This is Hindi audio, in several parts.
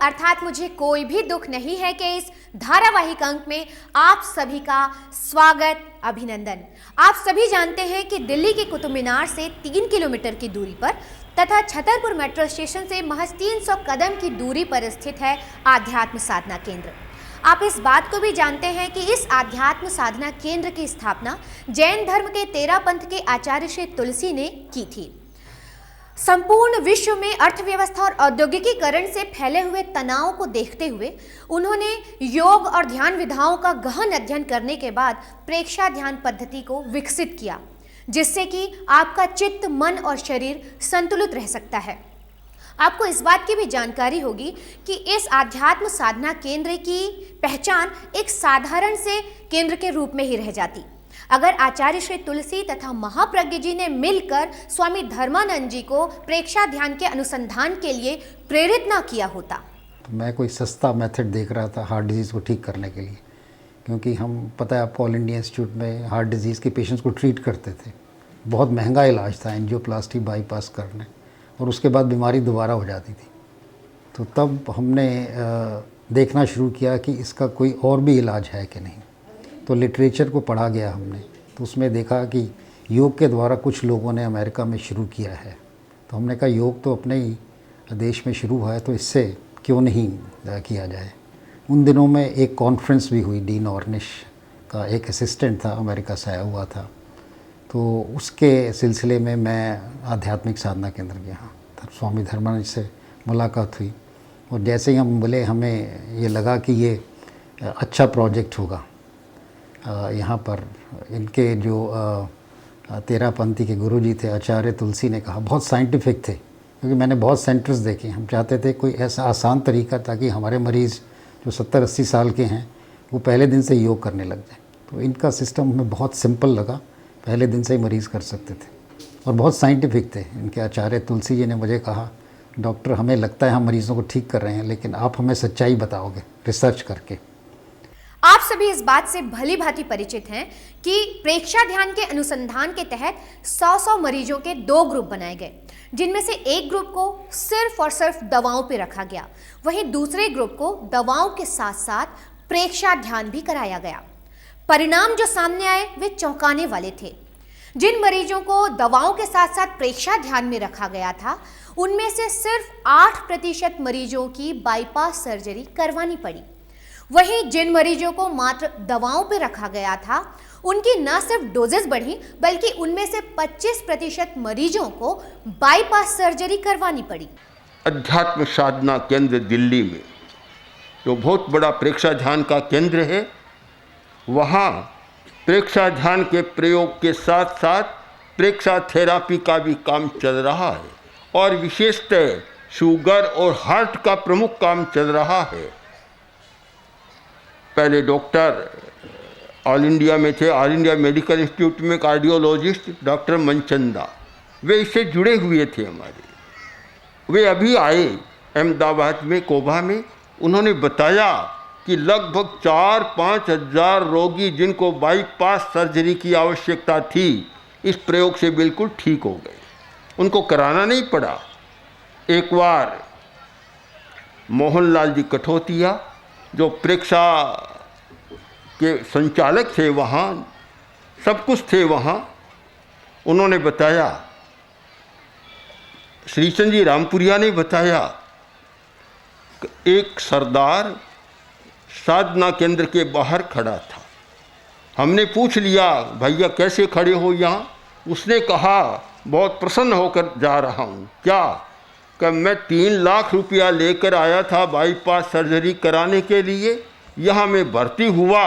अर्थात मुझे कोई भी दुख नहीं है कि इस धारावाहिक अंक में आप सभी का स्वागत, अभिनंदन। आप सभी जानते हैं कि दिल्ली के कुतुब मीनार से 3 किलोमीटर की दूरी पर तथा छतरपुर मेट्रो स्टेशन से महज 300 कदम की दूरी पर स्थित है आध्यात्म साधना केंद्र। आप इस बात को भी जानते हैं कि इस आध्यात्म साधना केंद्र की स्थापना जैन धर्म के तेरा पंथ के आचार्य श्री तुलसी ने की थी। संपूर्ण विश्व में अर्थव्यवस्था और औद्योगिकीकरण से फैले हुए तनाव को देखते हुए उन्होंने योग और ध्यान विधाओं का गहन अध्ययन करने के बाद प्रेक्षा ध्यान पद्धति को विकसित किया, जिससे कि आपका चित्त, मन और शरीर संतुलित रह सकता है। आपको इस बात की भी जानकारी होगी कि इस आध्यात्म साधना केंद्र की पहचान एक साधारण से केंद्र के रूप में ही रह जाती अगर आचार्य श्री तुलसी तथा महाप्रज्ञ जी ने मिलकर स्वामी धर्मानंद जी को प्रेक्षा ध्यान के अनुसंधान के लिए प्रेरित ना किया होता। मैं कोई सस्ता मेथड देख रहा था हार्ट डिजीज़ को ठीक करने के लिए, क्योंकि हम पता है आपको ऑल इंडिया इंस्टीट्यूट में हार्ट डिजीज़ के पेशेंट्स को ट्रीट करते थे। बहुत महंगा इलाज था एंजियोप्लास्टी बाईपास करने, और उसके बाद बीमारी दोबारा हो जाती थी। तो तब हमने देखना शुरू किया कि इसका कोई और भी इलाज है कि नहीं। तो लिटरेचर को पढ़ा गया हमने, तो उसमें देखा कि योग के द्वारा कुछ लोगों ने अमेरिका में शुरू किया है। तो हमने कहा योग तो अपने ही देश में शुरू हुआ है, तो इससे क्यों नहीं किया जाए। उन दिनों में एक कॉन्फ्रेंस भी हुई, डीन ऑर्निश का एक असिस्टेंट था, अमेरिका से आया हुआ था। तो उसके सिलसिले में मैं आध्यात्मिक साधना केंद्र गया। स्वामी धर्मानंद से मुलाकात हुई, और जैसे ही हम बोले, हमें ये लगा कि ये अच्छा प्रोजेक्ट होगा। यहाँ पर इनके जो तेरापंथी के गुरुजी थे आचार्य तुलसी ने कहा, बहुत साइंटिफिक थे, क्योंकि मैंने बहुत सेंटर्स देखे। हम चाहते थे कोई ऐसा आसान तरीका ताकि हमारे मरीज़ जो 70-80 साल के हैं वो पहले दिन से योग करने लग जाए। तो इनका सिस्टम हमें बहुत सिंपल लगा, पहले दिन से ही मरीज़ कर सकते थे, और बहुत साइंटिफिक थे। इनके आचार्य तुलसी जी ने मुझे कहा, डॉक्टर हमें लगता है हम मरीज़ों को ठीक कर रहे हैं, लेकिन आप हमें सच्चाई बताओगे रिसर्च करके। आप सभी इस बात से भली भांति परिचित हैं कि प्रेक्षा ध्यान के अनुसंधान के तहत 100 मरीजों के 2 ग्रुप बनाए गए, जिनमें से एक ग्रुप को सिर्फ और सिर्फ दवाओं पर रखा गया, वहीं दूसरे ग्रुप को दवाओं के साथ साथ प्रेक्षा ध्यान भी कराया गया। परिणाम जो सामने आए वे चौंकाने वाले थे। जिन मरीजों को दवाओं के साथ साथ प्रेक्षा ध्यान में रखा गया था, उनमें से सिर्फ 8% मरीजों की बाईपास सर्जरी करवानी पड़ी। वहीं जिन मरीजों को मात्र दवाओं पर रखा गया था, उनकी न सिर्फ डोजेस बढ़ी, बल्कि उनमें से 25% मरीजों को बाईपास सर्जरी करवानी पड़ी। अध्यात्म साधना केंद्र दिल्ली में जो बहुत बड़ा प्रेक्षा ध्यान का केंद्र है, वहाँ प्रेक्षा ध्यान के प्रयोग के साथ साथ प्रेक्षा थेरापी का भी काम चल रहा है, और विशेषतः शुगर और हार्ट का प्रमुख काम चल रहा है। पहले डॉक्टर ऑल इंडिया में थे, ऑल इंडिया मेडिकल इंस्टीट्यूट में कार्डियोलॉजिस्ट डॉक्टर मनचंदा, वे इससे जुड़े हुए थे हमारे। वे अभी आए अहमदाबाद में, कोबा में। उन्होंने बताया कि लगभग 4-5 हज़ार रोगी जिनको बाईपास सर्जरी की आवश्यकता थी, इस प्रयोग से बिल्कुल ठीक हो गए, उनको कराना नहीं पड़ा। एक बार मोहनलाल जी कठोतिया, जो प्रेक्षा के संचालक थे, वहाँ सब कुछ थे वहाँ, उन्होंने बताया, श्रीचंद जी रामपुरिया ने बताया, एक सरदार साधना केंद्र के बाहर खड़ा था। हमने पूछ लिया, भैया कैसे खड़े हो यहाँ? उसने कहा, बहुत प्रसन्न होकर जा रहा हूँ। क्या? कि मैं 3 लाख रुपया लेकर आया था बाईपास सर्जरी कराने के लिए, यहाँ मैं भर्ती हुआ,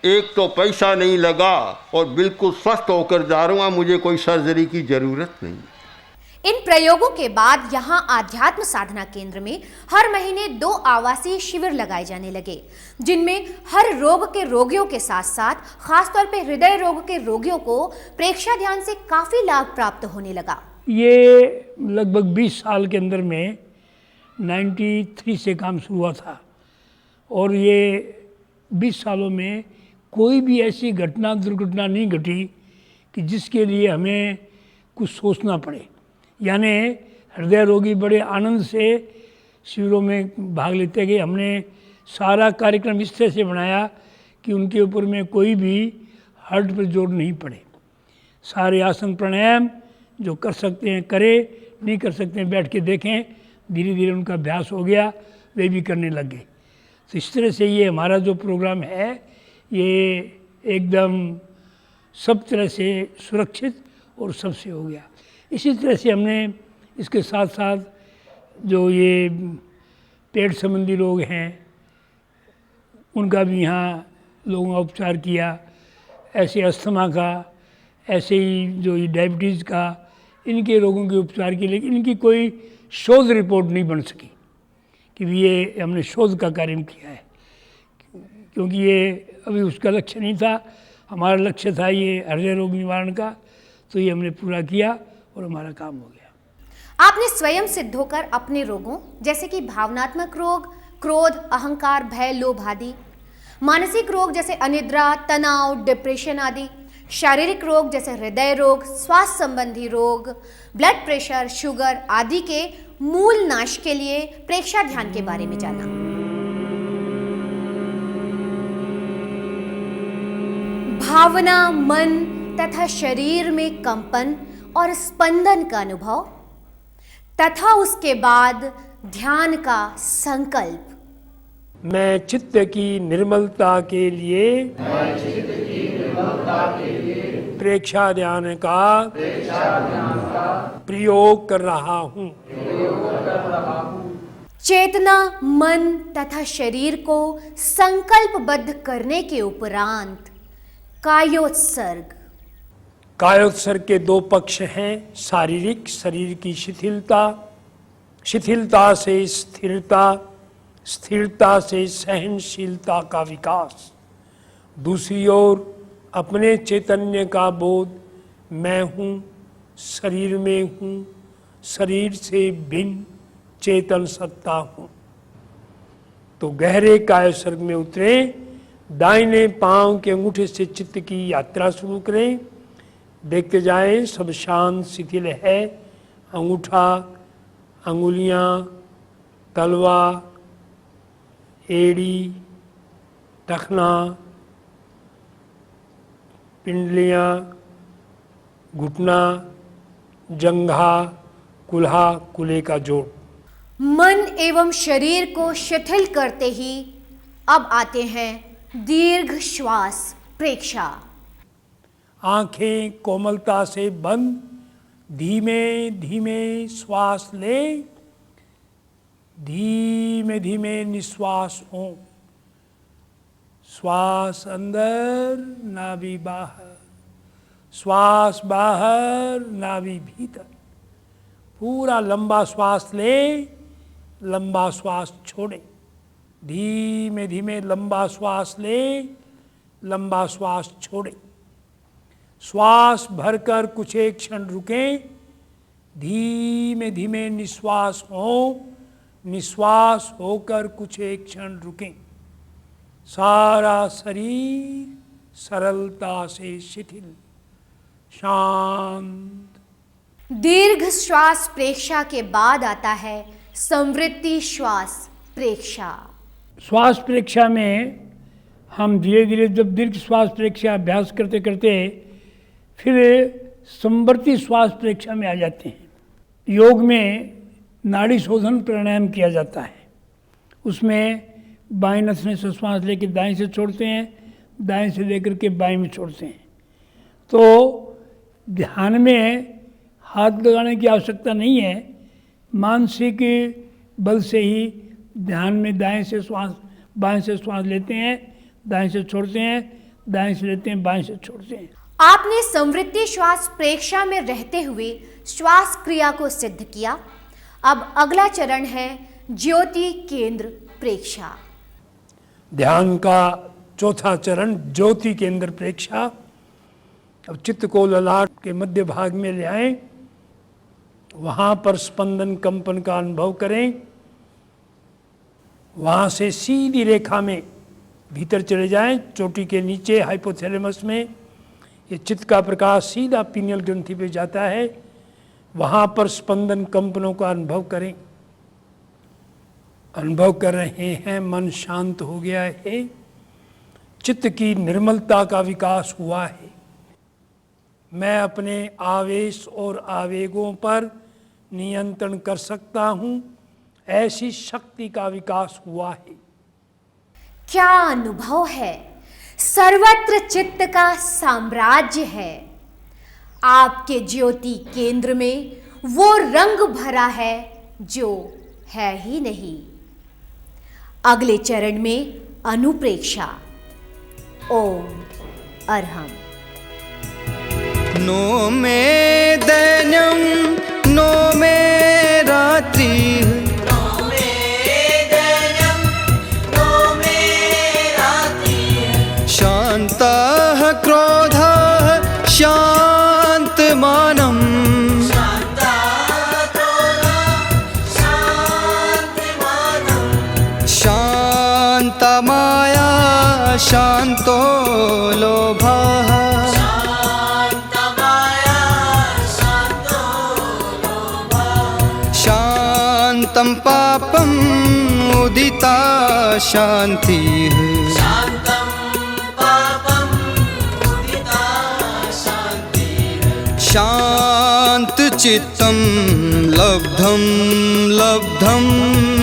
एक तो पैसा नहीं लगा और बिल्कुल स्वस्थ होकर जा रहा हूँ, मुझे कोई सर्जरी की ज़रूरत नहीं। इन प्रयोगों के बाद यहाँ आध्यात्म साधना केंद्र में हर महीने 2 आवासीय शिविर लगाए जाने लगे, जिनमें हर रोग के रोगियों के साथ साथ खासतौर पे हृदय रोग के रोगियों को प्रेक्षा ध्यान से काफ़ी लाभ प्राप्त होने लगा। ये लगभग 20 साल के अंदर में 93 से काम शुरू हुआ था, और ये 20 सालों में कोई भी ऐसी घटना दुर्घटना नहीं घटी कि जिसके लिए हमें कुछ सोचना पड़े। यानी हृदय रोगी बड़े आनंद से शिविरों में भाग लेते गए। हमने सारा कार्यक्रम इस तरह से बनाया कि उनके ऊपर में कोई भी हर्ट पर जोर नहीं पड़े। सारे आसन प्राणायाम जो कर सकते हैं करें, नहीं कर सकते हैं बैठ के देखें। धीरे धीरे उनका अभ्यास हो गया, वे भी करने लग गए। तो इस तरह से ये हमारा जो प्रोग्राम है ये एकदम सब तरह से सुरक्षित और सबसे हो गया। इसी तरह से हमने इसके साथ साथ जो ये पेट संबंधी रोग हैं उनका भी यहाँ लोगों का उपचार किया। ऐसे अस्थमा का, ऐसे ही जो ये डायबिटीज़ का, इनके रोगों के उपचार के लिए इनकी कोई शोध रिपोर्ट नहीं बन सकी कि ये हमने शोध का कार्य किया है, क्योंकि ये अभी उसका लक्ष्य नहीं था। हमारा लक्ष्य था ये हृदय रोग निवारण का, तो ये हमने पूरा किया और हमारा काम हो गया। आपने स्वयं सिद्ध होकर अपने रोगों जैसे कि भावनात्मक रोग, क्रोध, अहंकार, भय, लोभ आदि, मानसिक रोग जैसे अनिद्रा, तनाव, डिप्रेशन आदि, शारीरिक रोग जैसे हृदय रोग, श्वास संबंधी रोग, ब्लड प्रेशर, शुगर आदि के मूल नाश के लिए प्रेक्षा ध्यान के बारे में जाना। भावना, मन तथा शरीर में कंपन और स्पंदन का अनुभव तथा उसके बाद ध्यान का संकल्प। मैं चित्त की निर्मलता के लिए प्रेक्षा ध्यान का प्रयोग कर रहा हूँ। चेतना, मन तथा शरीर को संकल्पबद्ध करने के उपरांत कायोत्सर्ग। कायोत्सर्ग के दो पक्ष हैं। शारीरिक, शरीर की शिथिलता, शिथिलता से स्थिरता, स्थिरता से सहनशीलता का विकास। दूसरी ओर अपने चैतन्य का बोध, मैं हूँ, शरीर में हूँ, शरीर से भिन्न चेतन सत्ता हूँ। तो गहरे कायोत्सर्ग में उतरे, दाहिने पांव के अंगूठे से चित्त की यात्रा शुरू करें। देखते जाएं, सब शांत शिथिल है। अंगूठा, अंगुलियां, तलवा, एड़ी, टखना, पिंडलियां, घुटना, जंघा, कुल्हा, कुल्हे का जोड़। मन एवं शरीर को शिथिल करते ही अब आते हैं दीर्घ श्वास प्रेक्षा। आंखें कोमलता से बंद, धीमे धीमे श्वास ले, धीमे धीमे निश्वास हो। श्वास अंदर, नाभि बाहर, श्वास बाहर, नाभि भीतर। पूरा लंबा श्वास ले, लंबा श्वास छोड़े। धीमे धीमे लंबा श्वास ले, लंबा श्वास छोड़े। श्वास भरकर कुछ एक क्षण रुकें, धीमे धीमे निश्वास हो, निश्वास होकर कुछ एक क्षण रुकें। सारा शरीर सरलता से शिथिल, शांत। दीर्घ श्वास प्रेक्षा के बाद आता है संवृत्ति श्वास प्रेक्षा। श्वास प्रेक्षा में हम धीरे धीरे जब दीर्घ श्वास प्रेक्षा अभ्यास करते करते फिर संवृत्ति श्वास प्रेक्षा में आ जाते हैं। योग में नाड़ी शोधन प्राणायाम किया जाता है। उसमें बाएं नसने से श्वास लेकर दाएं से छोड़ते हैं, दाएं से लेकर के बाएं में छोड़ते हैं। तो ध्यान में हाथ लगाने की आवश्यकता नहीं है, मानसिक बल से ही ध्यान में दाएं से श्वास, बाएं से श्वास लेते हैं, दाएं से छोड़ते हैं, दाएं से लेते हैं, बाएं से छोड़ते हैं। आपने संवृत्ति श्वास प्रेक्षा में रहते हुए श्वास क्रिया को सिद्ध किया। अब अगला चरण है ज्योति केंद्र प्रेक्षा। ध्यान का चौथा चरण ज्योति केंद्र प्रेक्षा। अब चित्त को ललाट के मध्य भाग में ले आएं, वहाँ पर स्पंदन कंपन का अनुभव करें। वहाँ से सीधी रेखा में भीतर चले जाएं, चोटी के नीचे हाइपोथैलेमस में ये चित्त का प्रकाश सीधा पीनियल ग्रंथि पे जाता है। वहाँ पर स्पंदन कंपनों का अनुभव करें। अनुभव कर रहे हैं, मन शांत हो गया है, चित्त की निर्मलता का विकास हुआ है। मैं अपने आवेश और आवेगों पर नियंत्रण कर सकता हूँ, ऐसी शक्ति का विकास हुआ है। क्या अनुभव है, सर्वत्र चित्त का साम्राज्य है। आपके ज्योति केंद्र में वो रंग भरा है जो है ही नहीं। अगले चरण में अनुप्रेक्षा। ओम अर्हम। नो मे दैन्यं नो मे रात्रिः, शान्तः क्रोधः शान्तमानम्, शान्तमाया शान्तो लोभः, शान्तं पापम् उदिता शान्तिः, शान्तचित्तं लब्धं लब्धम्,